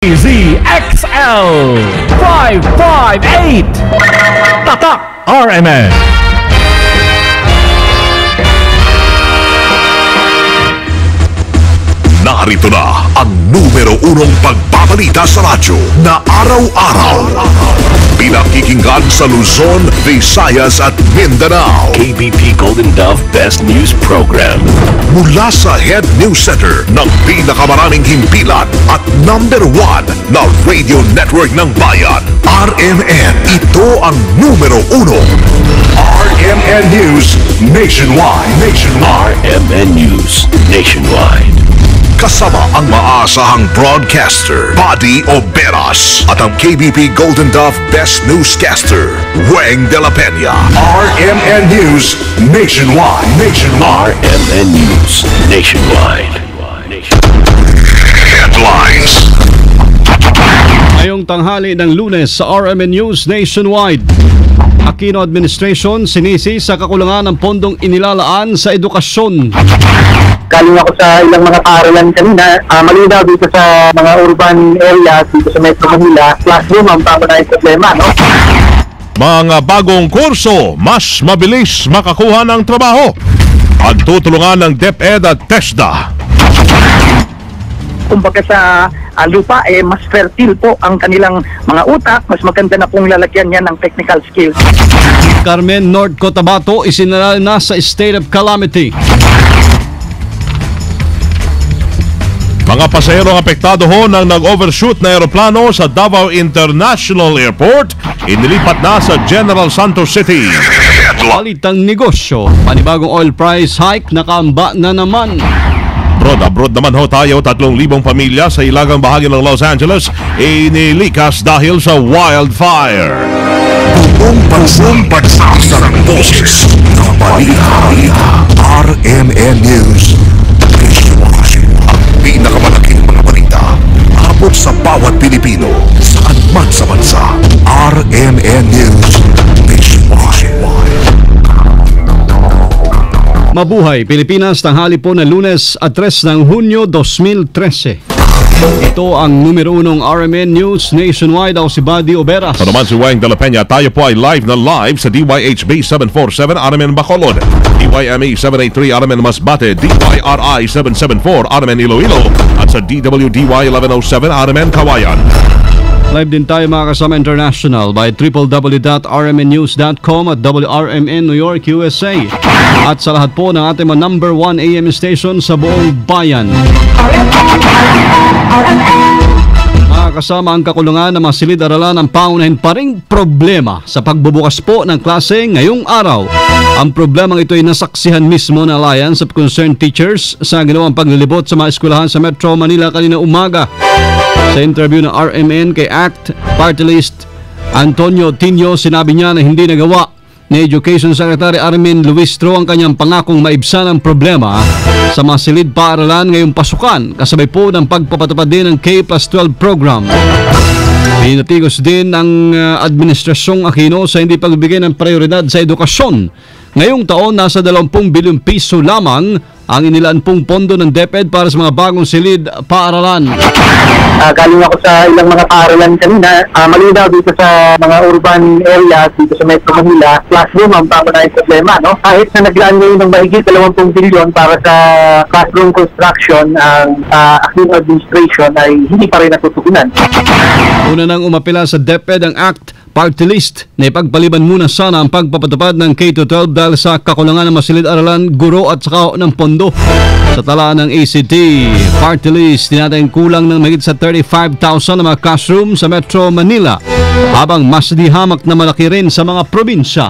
ZXL 558 Tatak RMN. Narito na ang numero unong pagbabalita sa radyo na araw-araw. Pinakikinggan sa Luzon, Visayas at Mindanao. KBP Golden Dove Best News Program. Mula sa Head News Center ng pinakamaraming himpilan at number 1 na radio network ng bayan, RMN. Ito ang numero uno. RMN News Nationwide. RMN News Nationwide. Kasama ang maasahang broadcaster, Buddy Oberas, at ang KBP Golden Dove Best Newscaster, Weng de la Peña. RMN News Nationwide. RMN News Nationwide. Headlines. Ngayong tanghali ng Lunes sa RMN News Nationwide, Aquino Administration sinisi sa kakulangan ng pondong inilalaan sa edukasyon. Galing ako sa ilang mga paaralan kanina, malinaw dito sa mga urban areas dito sa Metro Manila, classroom ang papanayang problema, no? Mga bagong kurso, mas mabilis makakuha ng trabaho. Pagtutulungan ng DepEd at TESDA. Kumbaga sa lupa, mas fertile po ang kanilang mga utak, mas maganda na pong lalagyan niya ng technical skills. Carmen, North Cotabato isinalal na sa state of calamity. Mga pasaherong apektado ho ng nag-overshoot na aeroplano sa Davao International Airport, inilipat na sa General Santos City. Palitang negosyo, panibagong oil price hike nakaamba na naman. Abroad naman ho tayo, 3,000 pamilya sa ilagang bahagi ng Los Angeles inilikas dahil sa wildfire. Buong pansang pagsasarang boses ng balita. RMN News Nationwide. Ang pinakamalaking mga balita abot sa bawat Pilipino saan man sa bansa. RMN News Nationwide. Mabuhay Pilipinas, tanghali po na Lunes at 3 ng Hunyo 2013. Ito ang numero unong RMN News Nationwide. Ako si Buddy Oberas. Ito naman si Weng de la Peña. Tayo po ay live na live sa DYHB 747 RMN Bacolod, DYME 783 RMN Masbate, DYRI 774 RMN Iloilo at sa DWDY 1107 RMN Kawayan. Live din tayo mga kasama international by www.rmnnews.com at WRMN New York, USA. At sa lahat po ng ating mga number 1 AM station sa buong bayan. Mga kasama ang kakulungan ng mga silid-aralan ang pangunahin pa ring problema sa pagbubukas po ng klase ngayong araw. Ang problemang ito ay nasaksihan mismo ng Alliance of Concerned Teachers sa ginawang paglilibot sa mga eskwelahan sa Metro Manila kanina umaga. Sa interview ng RMN kay ACT Party List Antonio Tinio, sinabi niya na hindi nagawa ni Education Secretary Armin Luistro ang kanyang pangakong maibsan ang problema sa mga silid paaralan ngayong pasukan, kasabay po ng pagpapatupad din ng K+12 program. Pinatigos din ang Administrasyong Aquino sa hindi pagbibigay ng prioridad sa edukasyon. Ngayong taon, nasa 20 bilyong piso lamang ang inilaan pong pondo ng DepEd para sa mga bagong silid paaralan. Galing ako sa ilang mga paaralan kanina, malinaw dito sa mga urban areas dito sa Metro Manila, classroom ang papanayang problema, no? Kahit na naglaan ngayon ng mahigit 20 bilyon para sa classroom construction, ang Aquino Administration ay hindi pa rin natutugunan. Una nang umapila sa DepEd ang ACT Party List na ipagpaliban muna sana ang pagpapatupad ng K-12 dahil sa kakulangan ng masilid-aralan, guro at saka ng pondo. Sa talaan ng ACT Party List, tinatayang kulang ng mahigit sa 35,000 na mga classroom sa Metro Manila, habang mas dihamak na malaki rin sa mga probinsya.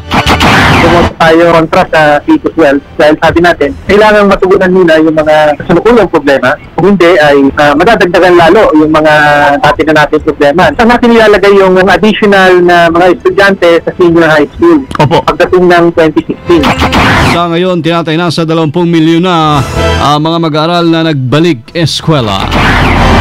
Tumunta tayo kontra sa K-12 dahil sabi natin, kailangan matugunan muna yung mga kasalukulong problema. Kung hindi ay madadagdagan lalo yung mga dati na natin problema. Saan natin ilalagay yung additional na mga estudyante sa senior high school pagdating ng 2016? Sa ngayon, tinatay na sa 20 milyon na mga mag-aaral na nagbalik eskwela.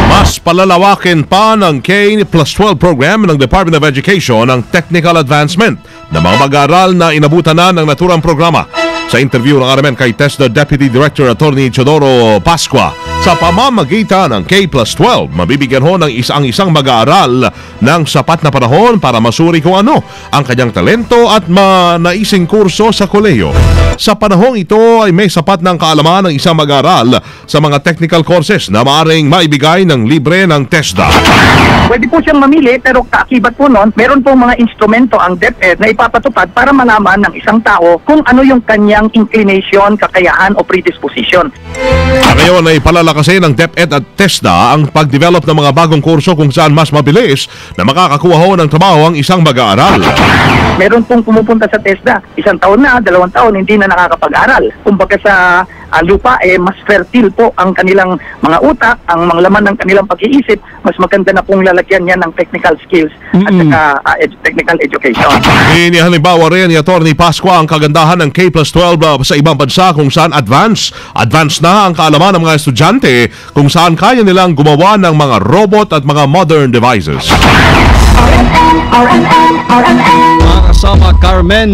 Mas palalawakin pa ng K+12 program ng Department of Education ang technical advancement ng mga mag-aaral na inabutan na ng naturang programa. Sa interview ng RMN kay TESDA Deputy Director Attorney Chodoro Pascua, Sa pamamagitan ng K+12, mabibigyan ho ng isang mag-aaral ng sapat na panahon para masuri kung ano ang kanyang talento at naising kurso sa kolehiyo. Sa panahong ito ay may sapat ng kaalaman ng isang mag-aaral sa mga technical courses na maaaring maibigay ng libre ng TESDA. Pwede po siyang mamili pero kaakibat po nun, meron po mga instrumento ang DepEd na ipapatupad para malaman ng isang tao kung ano yung kanyang inclination, kakayahan o predisposition. Ngayon ay palalakasin ng DepEd at TESDA ang pag-develop ng mga bagong kurso kung saan mas mabilis na makakakuha ho ng trabaho ang isang mag-aaral. Meron pong pumupunta sa TESDA, 1 taon na, 2 taon, hindi na nakakapag-aral. Kumbaga sa lupa, mas fertile po ang kanilang mga utak, ang mga laman ng kanilang pag-iisip, mas maganda na pong lalagyan niya ng technical skills at saka technical education. Halimbawa rin ni Atty. Pascua ang kagandahan ng K+12 sa ibang bansa kung saan advance na ang kaalaman ng mga estudyante kung saan kaya nilang gumawa ng mga robot at mga modern devices. Mga kasama, Carmen,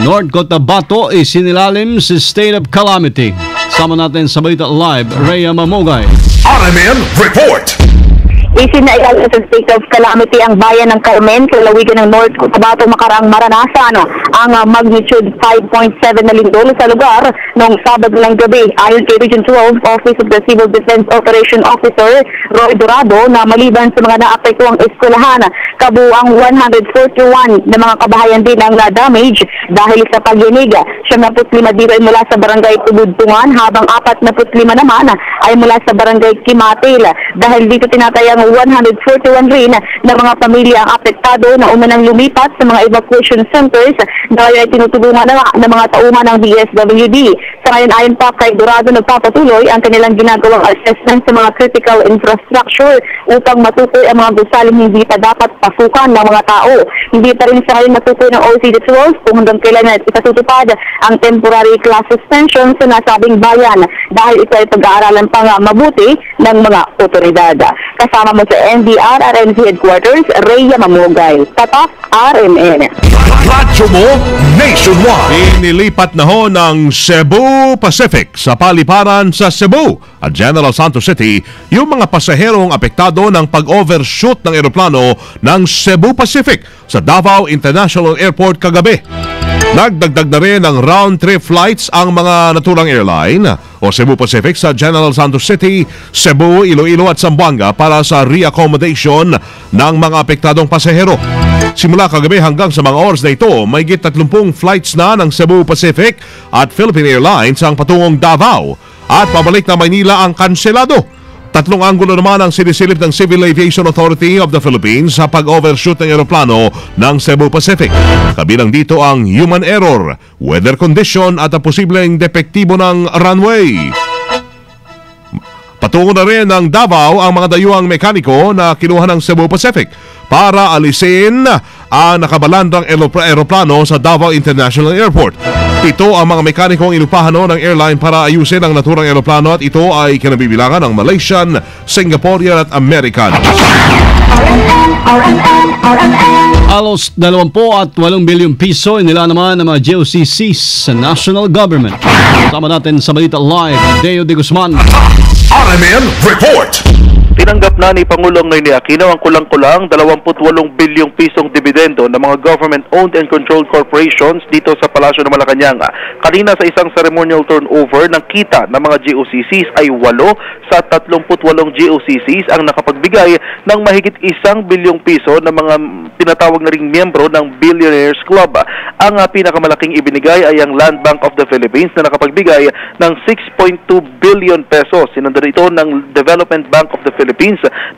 North Cotabato isinilalim sa state of calamity. Sama natin sa Balita Live, Rhea Mamogay. RMN Report. Isinailalim sa state of calamity ang bayan ng Carmen sa lalawigan ng North Cotabato makaraang maranasan ang magnitude 5.7 na lindol sa lugar noong Sabado ng gabi. Ayon kay Region 12 Office of the Civil Defense Operation Officer Roy Dorado na maliban sa mga naapektuang eskwelahan, kabuang 141 na mga kabahayan din ang na-damage dahil sa pagyanig. 75 dito ay mula sa barangay Tubudtungan habang 45 naman ay mula sa barangay Kimatil. Dahil dito tinatayang 141 rin na mga pamilya ang apektado na unang lumipat sa mga evacuation centers dahil ay tinutulungan ng mga tauhan ng DSWD. Sa ngayon ayon pa kay Dorado, nagpapatuloy ang kanilang ginagawang assessment sa mga critical infrastructure upang matukoy ang mga gusaling hindi pa dapat pasukan ng mga tao. Hindi pa rin sa ngayon matukoy ng OCD-12 kung hanggang kailan itatutupad ang temporary class suspension sa nasabing bayan dahil ito ay pag-aaralan pa nga mabuti ng mga otoridad. Kasama mo sa NDR RMC Headquarters, Rhea Mamogay. Tatak RMN. Radyo mo nationwide. Inilipat na ho ng Cebu Pacific sa paliparan sa Cebu at General Santos City yung mga pasaherong apektado ng pag-overshoot ng eroplano ng Cebu Pacific sa Davao International Airport kagabi. Nagdagdag na rin ng round-trip flights ang mga naturang airline o Cebu Pacific sa General Santos City, Cebu, Iloilo at Zamboanga para sa re-accommodation ng mga apektadong pasahero. Simula kagabi hanggang sa mga oras na ito, may 30 flights na ng Cebu Pacific at Philippine Airlines ang patungong Davao at pabalik na Maynila ang kanselado. 3 anggulo naman ang sinisilip ng Civil Aviation Authority of the Philippines sa pag-overshoot ng eroplano ng Cebu Pacific. Kabilang dito ang human error, weather condition at ang posibleng depektibo ng runway. Patungo na rin ng Davao ang mga dayuhang mekaniko na kinuha ng Cebu Pacific para alisin ang nakabalandang eroplano sa Davao International Airport. 7 ang mga mekanikong inupahan ng airline para ayusin ang naturang eroplano at ito ay kinabibilangan ng Malaysian, Singaporean at American. Halos 28 bilyong piso inila naman ng mga GOCCs sa national government. Sama natin sa Balita Live, Deo de Guzman. RMN Report. Tinanggap na ni Pangulong Noynoy Aquino ang kulang-kulang 28 bilyong pisong dividendo ng mga government-owned and controlled corporations dito sa Palasyo ng Malacanang. Kanina sa isang ceremonial turnover ng kita ng mga GOCCs ay 8 sa 38 GOCCs ang nakapagbigay ng mahigit 1 bilyong piso ng mga tinatawag na ring miyembro ng Billionaires Club. Ang pinakamalaking ibinigay ay ang Land Bank of the Philippines na nakapagbigay ng 6.2 billion pesos. Sinundan ito ng Development Bank of the Philippines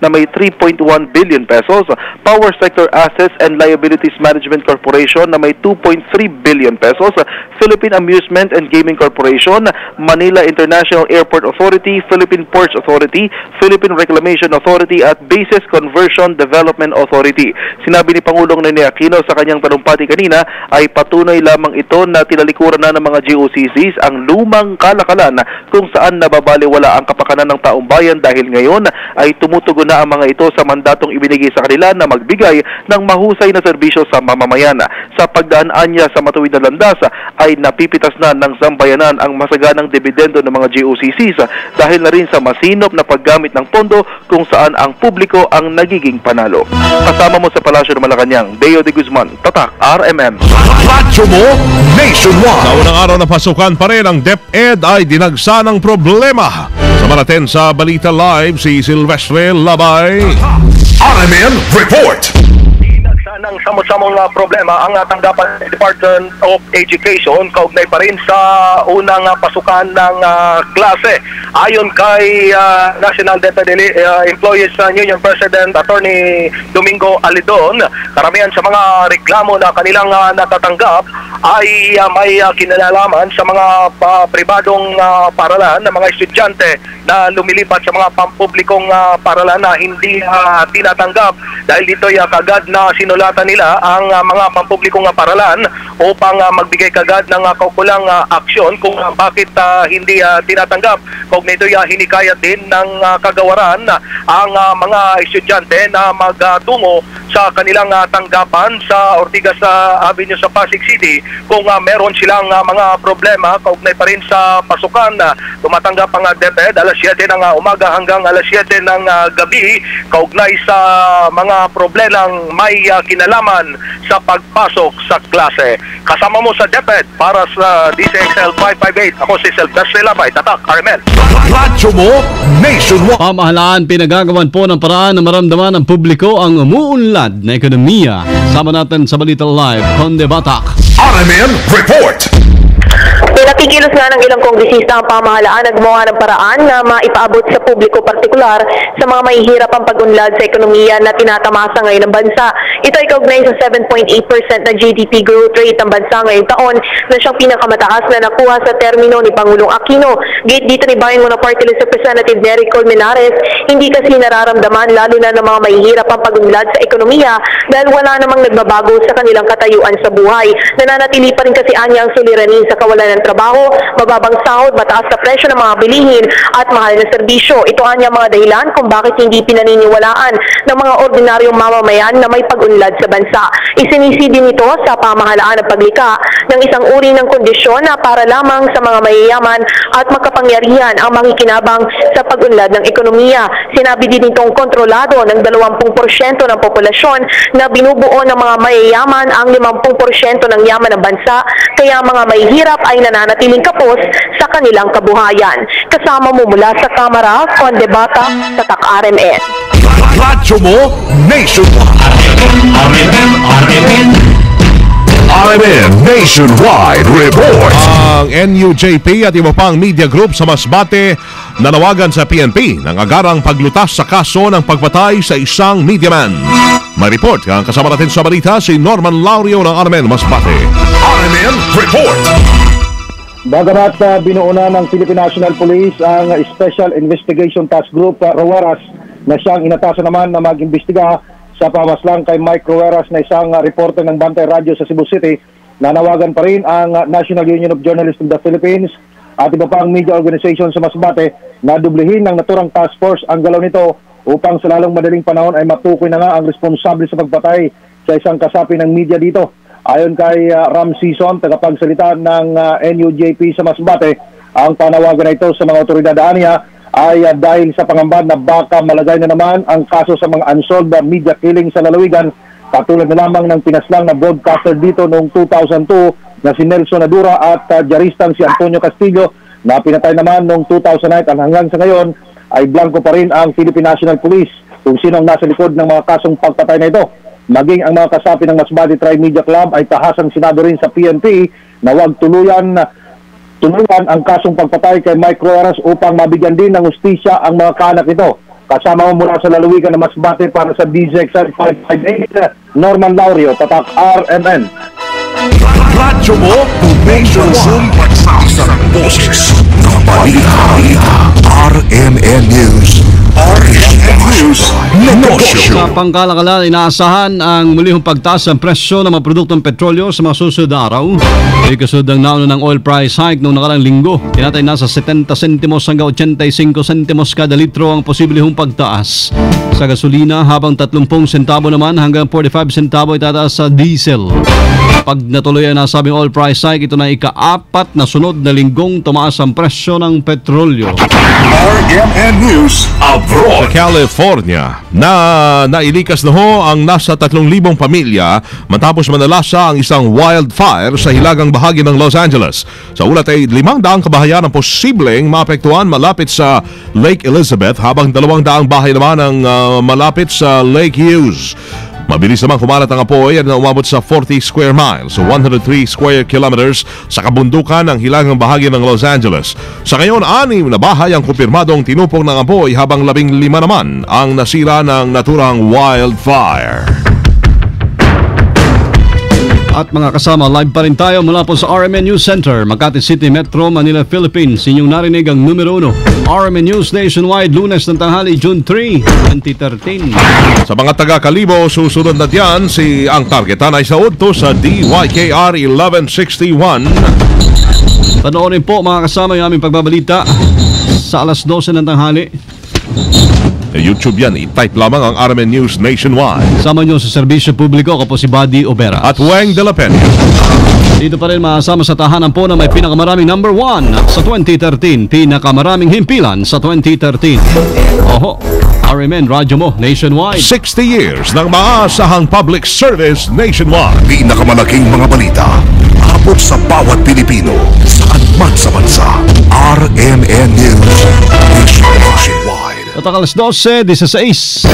na may 3.1 billion pesos, Power Sector Assets and Liabilities Management Corporation na may 2.3 billion pesos, Philippine Amusement and Gaming Corporation, Manila International Airport Authority, Philippine Ports Authority, Philippine Reclamation Authority at Bases Conversion Development Authority. Sinabi ni Pangulong Noynoy Aquino sa kanyang talumpati kanina ay patunay lamang ito na tinalikuran na ng mga GOCCs ang lumang kalakalan kung saan nababaliwala ang kapakanan ng taong bayan dahil ngayon ay tumutugon na ang mga ito sa mandatong ibinigay sa kanila na magbigay ng mahusay na serbisyo sa mamamayan. Sa pagdaan niya sa matuwid na landas ay napipitas na ng sambayanan ang masaganang dibidendo ng mga GOCCs dahil na rin sa masinop na paggamit ng pondo kung saan ang publiko ang nagiging panalo. Kasama mo sa Palasyo ng Malacanang, Deo de Guzman, Tatak, RMN. Radyo mo nationwide. Sa unang araw na pasukan pa rin, ang DepEd ay dinagsa ng problema. Sama natin sa Balita Live si Silvestre Labay. RMN Report. Ng samot-samong problema ang tanggapan ng Department of Education kaugnay pa rin sa unang pasukan ng klase. Ayon kay National Dental Employees Union President Attorney Domingo Alidon, karamihan sa mga reklamo na kanilang natatanggap ay may kinalalaman sa mga pribadong paralan ng mga estudyante na lumilipat sa mga pampublikong paralan na hindi tinatanggap dahil dito ay kagad na sinulatan nila ang mga pampublikong paralan upang magbigay kagad ng kaukulang aksyon kung bakit hindi tinatanggap. Kaugnay ito hinikayat din ng kagawaran ang mga estudyante na magtungo sa kanilang tanggapan sa Ortigas Avenue sa Pasig City kung meron silang mga problema kaugnay pa rin sa pasukan. Tumatanggap ang DepEd alas 7 ng umaga hanggang alas 7 ng gabi kaugnay sa mga problemang may kinalaman sa pagpasok sa klase. Kasama mo sa DepEd para sa DCXL 558. Ako si Silvestre Labay, Tatak, RMN. Radyo mo nationwide. Pamahalaan pinagagawan po ng paraan na maramdaman ng publiko ang umuunlad na ekonomiya. Sama natin sa Balita Live, Conde Batak. RMN Report. Nakikilos nga ng ilang kongresista ang pamahalaan na gumawa ng paraan na maipaabot sa publiko partikular sa mga mahihirap ang pag-unlad sa ekonomiya na tinatamasa ngayon ng bansa. Ito ay kaugnay sa 7.8% na GDP growth rate ng bansa ngayong taon na siyang pinakamataas na nakuha sa termino ni Pangulong Aquino. Gate dito ni Bayan Muna Party List Representative Nery Colmenares, hindi kasi nararamdaman lalo na ng mga mahihirap ang pag-unlad sa ekonomiya dahil wala namang nagbabago sa kanilang katayuan sa buhay. Nananatili pa rin kasi anya ang suliranin sa kawalan ng trabaho, mababang sahod, mataas na presyo ng mga bilihin at mahal na serbisyo. Ito anya mga dahilan kung bakit hindi pinaniniwalaan ng mga ordinaryong mamamayan na may pag-unlad sa bansa. Isinisidi nito sa pamahalaan ng paglikha ng isang uri ng kondisyon na para lamang sa mga mayayaman at makapangyarihan ang makikinabang sa pag-unlad ng ekonomiya. Sinabi din itong kontrolado ng 20% ng populasyon na binubuo ng mga mayayaman ang 50% ng yaman ng bansa, kaya mga mahihirap ay nananatiling kapos sa kanilang kabuhayan. Kasama mo mula sa Kamara, Conde Bata, Tatak RMN. Radyo mo nationwide. RMN Nationwide Report. Ang NUJP at iba pang media group sa Masbate nanawagan sa PNP ng agarang paglutas sa kaso ng pagpatay sa isang mediaman. May report ang kasama natin sa balita si Norman Laurio ng RMN Masbate. RMN Report. Bagamat binuo na ng Philippine National Police ang Special Investigation Task Group Roweras na siyang inatasan naman na mag-imbestiga sa pamaslang kay Mike Roweras na isang reporter ng Bantay Radio sa Cebu City, nanawagan pa rin ang National Union of Journalists of the Philippines at iba pang media organization sa Masbate na dublihin ng naturang task force ang galaw nito upang sa lalong madaling panahon ay matukoy na nga ang responsable sa pagpatay sa isang kasapi ng media dito. Ayon kay Ram Season, tagapagsalita ng NUJP sa Masbate, ang panawagan na ito sa mga otoridad niya ay dahil sa pangamba na baka malagay na naman ang kaso sa mga unsolved media killing sa lalawigan, katulad na lamang ng pinaslang na broadcaster dito noong 2002 na si Nelson Nadura at diaristang si Antonio Castillo na pinatay naman noong 2009 at hanggang sa ngayon ay blanco pa rin ang Philippine National Police kung sino ang nasa likod ng mga kasong pagpatay na ito. Maging ang mga kasapi ng Masbate Tri-Media Club ay tahasang sinabi rin sa PNP na huwag tulungan ang kasong pagpatay kay Mike Roweras upang mabigyan din ng hustisya ang mga kaanak nito. Kasama mo mula sa lalawigan ng Masbate para sa DZXL 558, Norman Laurio, Tatak RMN. Radyo mo nationwide. Pagsasa ng boses ng balita. RMN News RMN News Negosyo. Sa pangkalakalan, inaasahan ang mulihong pagtaas ng presyo ng mga produktong petrolyo sa mga susunod na araw. Ay kasunod ng nauna ng oil price hike noong nakarang linggo. Tinatay nasa 70 sentimos hanggang 85 sentimos kada litro ang posibleng pagtaas sa gasolina, habang 30 sentabo naman hanggang 45 sentabo itataas sa diesel. Pag natuloy ang nasabing oil price hike, ito na ika-4 na sunod na linggong tumaas ang presyo ng petrolyo. RMN News Sa Abroad. California, nailikas na ho ang nasa 3,000 pamilya matapos manalasa ang isang wildfire sa hilagang bahagi ng Los Angeles. Sa ulat ay 500 kabahayan ang posibleng maapektuhan malapit sa Lake Elizabeth, habang 200 bahay naman ang malapit sa Lake Hughes. Mabilis naman kumalat ang apoy at umabot sa 40 square miles o 103 square kilometers sa kabundukan ng hilagang bahagi ng Los Angeles. Sa ngayon, 6 na bahay ang kumpirmadong tinupok ng apoy, habang 15 naman ang nasira ng naturang wildfire. At mga kasama, live pa rin tayo mula po sa RMN News Center, Makati City, Metro Manila, Philippines. Inyong narinig ang numero 1, RMN News Nationwide, Lunes ng tanghali, June 3, 2013. Sa mga taga-Kalibo, susunod na diyan ang targetan ay sa udto sa DYKR 1161. Panoorin po mga kasama yung aming pagbabalita sa alas 12 ng tanghali. YouTube yan, i-type lamang ang RMN News Nationwide. Sama nyo sa serbisyo publiko, ako po si Buddy Obera. At Weng de la Peña. Dito pa rin makasama sa tahanan po na may pinakamaraming number 1 sa 2013, pinakamaraming himpilan sa 2013. Oho, RMN Radyo mo nationwide. 60 years ng maasahang public service nationwide. Pinakamalaking mga balita, abot sa bawat Pilipino, saan man sa bansa. RMN News Nationwide. At alas 12, 16.